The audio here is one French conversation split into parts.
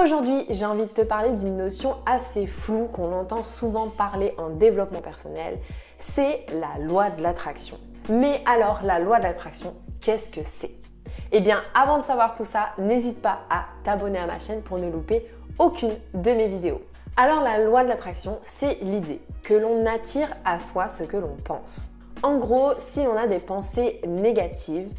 Aujourd'hui, j'ai envie de te parler d'une notion assez floue qu'on entend souvent parler en développement personnel, c'est la loi de l'attraction. Mais alors, la loi de l'attraction, qu'est-ce que c'est? Eh bien, avant de savoir tout ça, n'hésite pas à t'abonner à ma chaîne pour ne louper aucune de mes vidéos. Alors, la loi de l'attraction, c'est l'idée que l'on attire à soi ce que l'on pense. En gros, si l'on a des pensées négatives,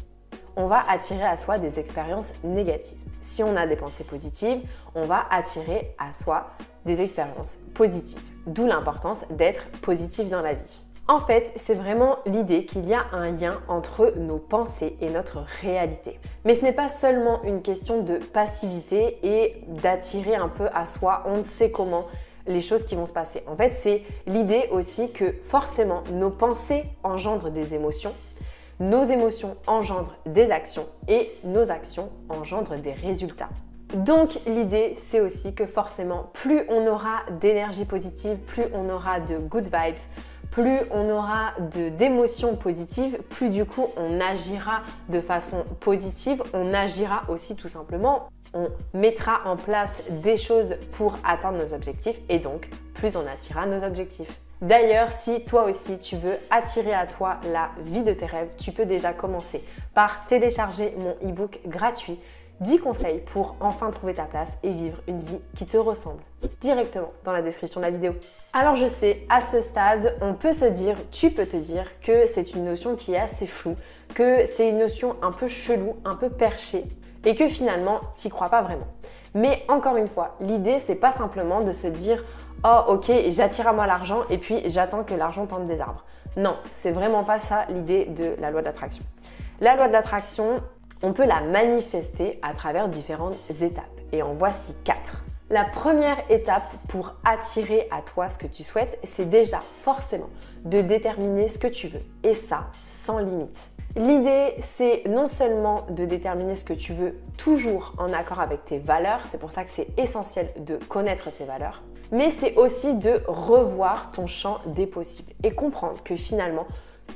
on va attirer à soi des expériences négatives. Si on a des pensées positives, on va attirer à soi des expériences positives. D'où l'importance d'être positif dans la vie. En fait, c'est vraiment l'idée qu'il y a un lien entre nos pensées et notre réalité. Mais ce n'est pas seulement une question de passivité et d'attirer un peu à soi, on ne sait comment, les choses qui vont se passer. En fait, c'est l'idée aussi que forcément, nos pensées engendrent des émotions. Nos émotions engendrent des actions et nos actions engendrent des résultats. Donc l'idée, c'est aussi que forcément, plus on aura d'énergie positive, plus on aura de good vibes, plus on aura d'émotions positives, plus du coup on agira de façon positive, on agira aussi tout simplement, on mettra en place des choses pour atteindre nos objectifs et donc plus on attirera nos objectifs. D'ailleurs, si toi aussi tu veux attirer à toi la vie de tes rêves, tu peux déjà commencer par télécharger mon e-book gratuit 10 conseils pour enfin trouver ta place et vivre une vie qui te ressemble directement dans la description de la vidéo. Alors je sais, à ce stade, on peut se dire, tu peux te dire que c'est une notion qui est assez floue, que c'est une notion un peu chelou, un peu perchée et que finalement, t'y crois pas vraiment. Mais encore une fois, l'idée, c'est pas simplement de se dire « Oh ok, j'attire à moi l'argent et puis j'attends que l'argent tombe des arbres ». Non, c'est vraiment pas ça l'idée de la loi de l'attraction. La loi de l'attraction, on peut la manifester à travers différentes étapes et en voici 4. La première étape pour attirer à toi ce que tu souhaites, c'est déjà forcément de déterminer ce que tu veux et ça sans limite. L'idée, c'est non seulement de déterminer ce que tu veux toujours en accord avec tes valeurs, c'est pour ça que c'est essentiel de connaître tes valeurs, mais c'est aussi de revoir ton champ des possibles et comprendre que finalement,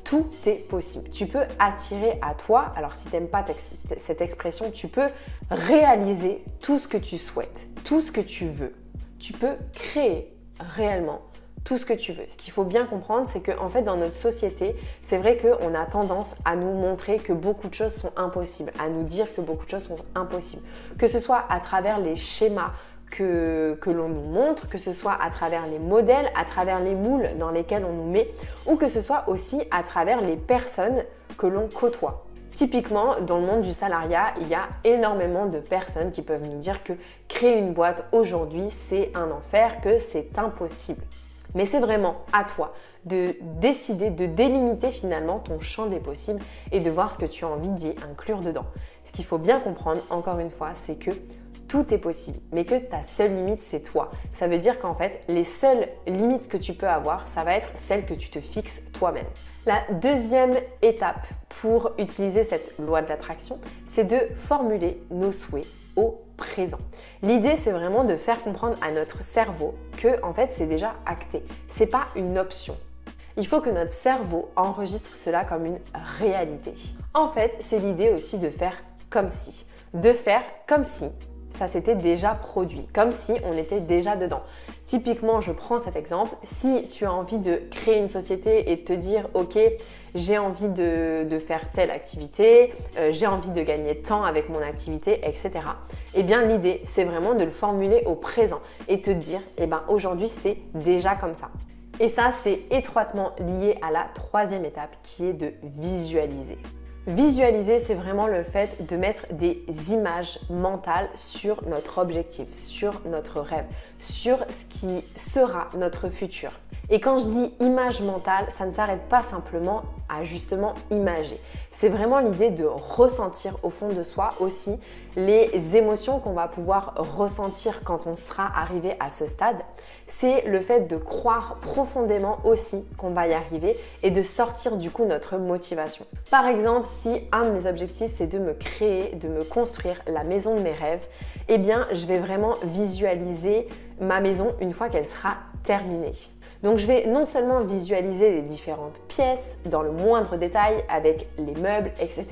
tout est possible. Tu peux attirer à toi, alors si tu n'aimes pas cette expression, tu peux réaliser tout ce que tu souhaites, tout ce que tu veux. Tu peux créer réellement tout ce que tu veux. Ce qu'il faut bien comprendre, c'est qu'en fait, dans notre société, c'est vrai qu'on a tendance à nous montrer que beaucoup de choses sont impossibles, à nous dire que beaucoup de choses sont impossibles. Que ce soit à travers les schémas que l'on nous montre, que ce soit à travers les modèles, à travers les moules dans lesquels on nous met, ou que ce soit aussi à travers les personnes que l'on côtoie. Typiquement, dans le monde du salariat, il y a énormément de personnes qui peuvent nous dire que créer une boîte aujourd'hui, c'est un enfer, que c'est impossible. Mais c'est vraiment à toi de décider, de délimiter finalement ton champ des possibles et de voir ce que tu as envie d'y inclure dedans. Ce qu'il faut bien comprendre, encore une fois, c'est que tout est possible, mais que ta seule limite, c'est toi. Ça veut dire qu'en fait, les seules limites que tu peux avoir, ça va être celles que tu te fixes toi-même. La deuxième étape pour utiliser cette loi de l'attraction, c'est de formuler nos souhaits au présent. L'idée, c'est vraiment de faire comprendre à notre cerveau que en fait, c'est déjà acté. C'est pas une option. Il faut que notre cerveau enregistre cela comme une réalité. En fait, c'est l'idée aussi de faire comme si. De faire comme si ça s'était déjà produit, comme si on était déjà dedans. Typiquement, je prends cet exemple, si tu as envie de créer une société et de te dire « Ok, j'ai envie de faire telle activité, j'ai envie de gagner tant avec mon activité, etc. » Eh bien, l'idée, c'est vraiment de le formuler au présent et te dire « Eh bien, aujourd'hui, c'est déjà comme ça. » Et ça, c'est étroitement lié à la troisième étape qui est de visualiser. Visualiser, c'est vraiment le fait de mettre des images mentales sur notre objectif, sur notre rêve, sur ce qui sera notre futur. Et quand je dis image mentale, ça ne s'arrête pas simplement à justement imager. C'est vraiment l'idée de ressentir au fond de soi aussi les émotions qu'on va pouvoir ressentir quand on sera arrivé à ce stade. C'est le fait de croire profondément aussi qu'on va y arriver et de sortir du coup notre motivation. Par exemple, si un de mes objectifs c'est de me créer, de me construire la maison de mes rêves, eh bien je vais vraiment visualiser ma maison une fois qu'elle sera terminée. Donc je vais non seulement visualiser les différentes pièces dans le moindre détail avec les meubles, etc.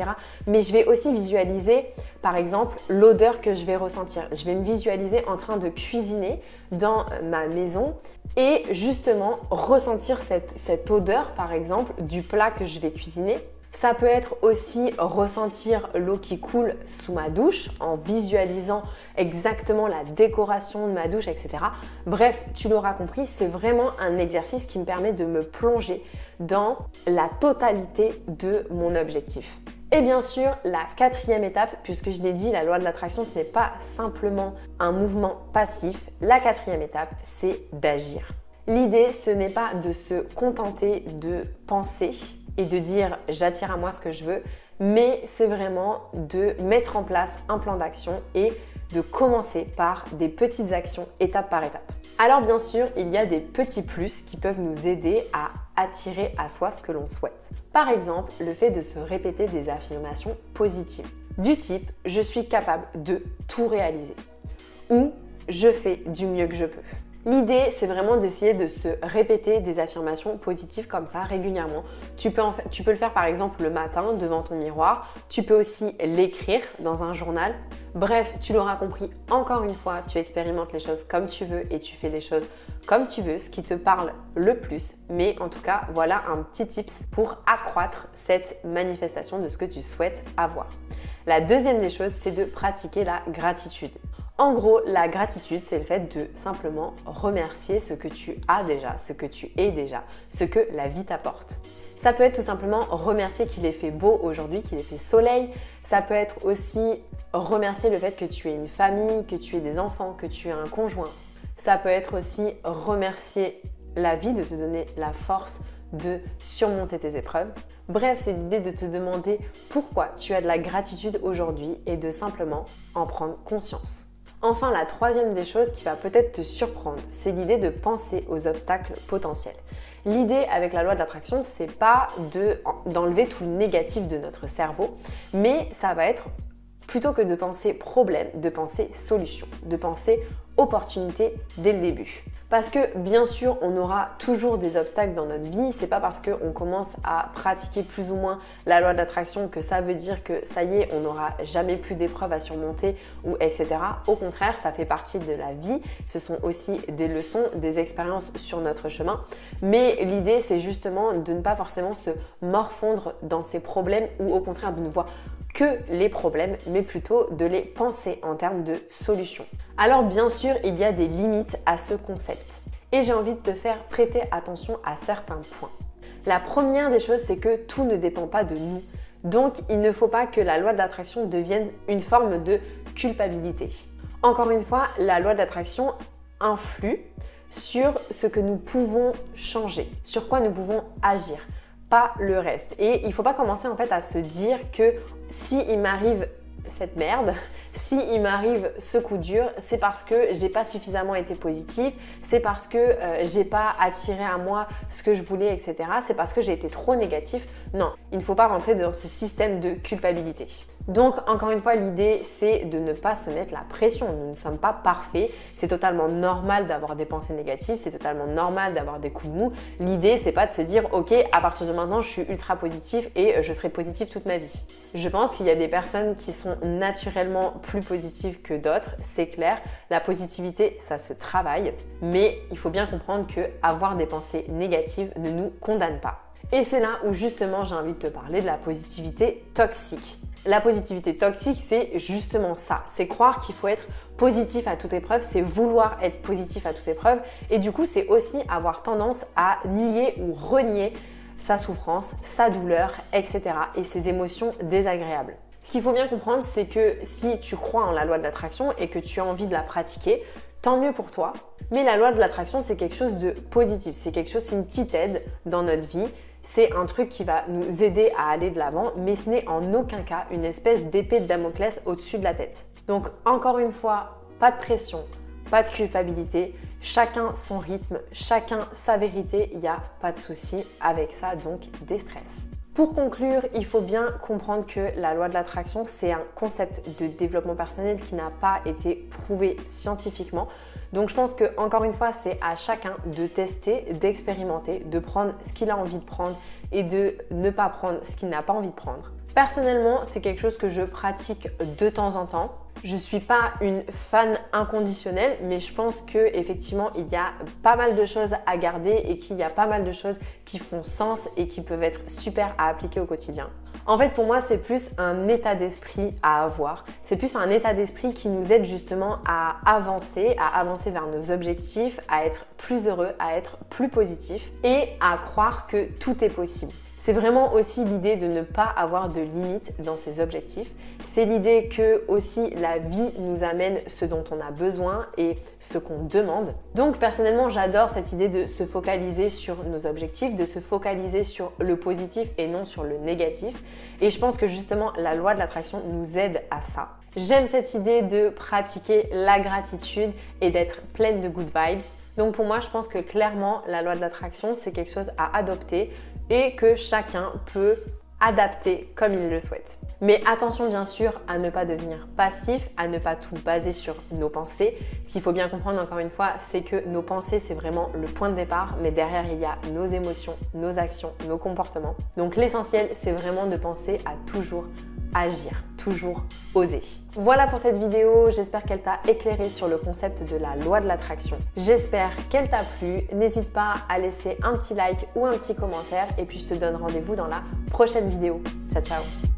Mais je vais aussi visualiser par exemple l'odeur que je vais ressentir. Je vais me visualiser en train de cuisiner dans ma maison et justement ressentir cette odeur par exemple du plat que je vais cuisiner. Ça peut être aussi ressentir l'eau qui coule sous ma douche en visualisant exactement la décoration de ma douche, etc. Bref, tu l'auras compris, c'est vraiment un exercice qui me permet de me plonger dans la totalité de mon objectif. Et bien sûr, la quatrième étape, puisque je l'ai dit, la loi de l'attraction, ce n'est pas simplement un mouvement passif. La quatrième étape, c'est d'agir. L'idée, ce n'est pas de se contenter de penser et de dire j'attire à moi ce que je veux, mais c'est vraiment de mettre en place un plan d'action et de commencer par des petites actions étape par étape. Alors bien sûr, il y a des petits plus qui peuvent nous aider à attirer à soi ce que l'on souhaite. Par exemple, le fait de se répéter des affirmations positives du type « je suis capable de tout réaliser » ou « je fais du mieux que je peux ». L'idée, c'est vraiment d'essayer de se répéter des affirmations positives comme ça régulièrement. Tu peux le faire par exemple le matin devant ton miroir. Tu peux aussi l'écrire dans un journal. Bref, tu l'auras compris, encore une fois, tu expérimentes les choses comme tu veux et tu fais les choses comme tu veux, ce qui te parle le plus. Mais en tout cas, voilà un petit tips pour accroître cette manifestation de ce que tu souhaites avoir. La deuxième des choses, c'est de pratiquer la gratitude. En gros, la gratitude, c'est le fait de simplement remercier ce que tu as déjà, ce que tu es déjà, ce que la vie t'apporte. Ça peut être tout simplement remercier qu'il ait fait beau aujourd'hui, qu'il ait fait soleil. Ça peut être aussi remercier le fait que tu aies une famille, que tu aies des enfants, que tu aies un conjoint. Ça peut être aussi remercier la vie de te donner la force de surmonter tes épreuves. Bref, c'est l'idée de te demander pourquoi tu as de la gratitude aujourd'hui et de simplement en prendre conscience. Enfin, la troisième des choses qui va peut-être te surprendre, c'est l'idée de penser aux obstacles potentiels. L'idée avec la loi de l'attraction, c'est pas d'enlever tout le négatif de notre cerveau, mais ça va être plutôt que de penser problème, de penser solution, de penser opportunité dès le début. Parce que bien sûr, on aura toujours des obstacles dans notre vie. C'est pas parce qu'on commence à pratiquer plus ou moins la loi d'attraction que ça veut dire que ça y est, on n'aura jamais plus d'épreuves à surmonter ou etc. Au contraire, ça fait partie de la vie. Ce sont aussi des leçons, des expériences sur notre chemin. Mais l'idée, c'est justement de ne pas forcément se morfondre dans ces problèmes ou au contraire de ne voir que les problèmes, mais plutôt de les penser en termes de solutions. Alors bien sûr, il y a des limites à ce concept et j'ai envie de te faire prêter attention à certains points. La première des choses, c'est que tout ne dépend pas de nous. Donc, il ne faut pas que la loi d'attraction devienne une forme de culpabilité. Encore une fois, la loi d'attraction influe sur ce que nous pouvons changer, sur quoi nous pouvons agir, pas le reste. Et il ne faut pas commencer en fait à se dire que si il m'arrive cette merde, si il m'arrive ce coup dur, c'est parce que j'ai pas suffisamment été positive, c'est parce que j'ai pas attiré à moi ce que je voulais, etc. C'est parce que j'ai été trop négatif. Non, il ne faut pas rentrer dans ce système de culpabilité. Donc, encore une fois, l'idée, c'est de ne pas se mettre la pression. Nous ne sommes pas parfaits. C'est totalement normal d'avoir des pensées négatives. C'est totalement normal d'avoir des coups de mou. L'idée, c'est pas de se dire « Ok, à partir de maintenant, je suis ultra positif et je serai positif toute ma vie. » Je pense qu'il y a des personnes qui sont naturellement plus positives que d'autres. C'est clair. La positivité, ça se travaille. Mais il faut bien comprendre que avoir des pensées négatives ne nous condamne pas. Et c'est là où justement, j'ai envie de te parler de la positivité toxique. La positivité toxique, c'est justement ça. C'est croire qu'il faut être positif à toute épreuve, c'est vouloir être positif à toute épreuve. Et du coup, c'est aussi avoir tendance à nier ou renier sa souffrance, sa douleur, etc. et ses émotions désagréables. Ce qu'il faut bien comprendre, c'est que si tu crois en la loi de l'attraction et que tu as envie de la pratiquer, tant mieux pour toi. Mais la loi de l'attraction, c'est quelque chose de positif. C'est quelque chose, c'est une petite aide dans notre vie. C'est un truc qui va nous aider à aller de l'avant, mais ce n'est en aucun cas une espèce d'épée de Damoclès au-dessus de la tête. Donc encore une fois, pas de pression, pas de culpabilité, chacun son rythme, chacun sa vérité, il n'y a pas de souci avec ça, donc déstresse. Pour conclure, il faut bien comprendre que la loi de l'attraction, c'est un concept de développement personnel qui n'a pas été prouvé scientifiquement. Donc je pense que encore une fois, c'est à chacun de tester, d'expérimenter, de prendre ce qu'il a envie de prendre et de ne pas prendre ce qu'il n'a pas envie de prendre. Personnellement, c'est quelque chose que je pratique de temps en temps. Je ne suis pas une fan inconditionnelle, mais je pense qu'effectivement, il y a pas mal de choses à garder et qu'il y a pas mal de choses qui font sens et qui peuvent être super à appliquer au quotidien. En fait, pour moi, c'est plus un état d'esprit à avoir. C'est plus un état d'esprit qui nous aide justement à avancer vers nos objectifs, à être plus heureux, à être plus positif et à croire que tout est possible. C'est vraiment aussi l'idée de ne pas avoir de limites dans ses objectifs. C'est l'idée que aussi la vie nous amène ce dont on a besoin et ce qu'on demande. Donc personnellement, j'adore cette idée de se focaliser sur nos objectifs, de se focaliser sur le positif et non sur le négatif. Et je pense que justement, la loi de l'attraction nous aide à ça. J'aime cette idée de pratiquer la gratitude et d'être pleine de good vibes. Donc pour moi, je pense que clairement, la loi de l'attraction, c'est quelque chose à adopter et que chacun peut adapter comme il le souhaite. Mais attention bien sûr à ne pas devenir passif, à ne pas tout baser sur nos pensées. Ce qu'il faut bien comprendre encore une fois, c'est que nos pensées, c'est vraiment le point de départ, mais derrière, il y a nos émotions, nos actions, nos comportements. Donc l'essentiel, c'est vraiment de penser à toujours agir, toujours oser. Voilà pour cette vidéo, j'espère qu'elle t'a éclairé sur le concept de la loi de l'attraction. J'espère qu'elle t'a plu, n'hésite pas à laisser un petit like ou un petit commentaire et puis je te donne rendez-vous dans la prochaine vidéo. Ciao ciao.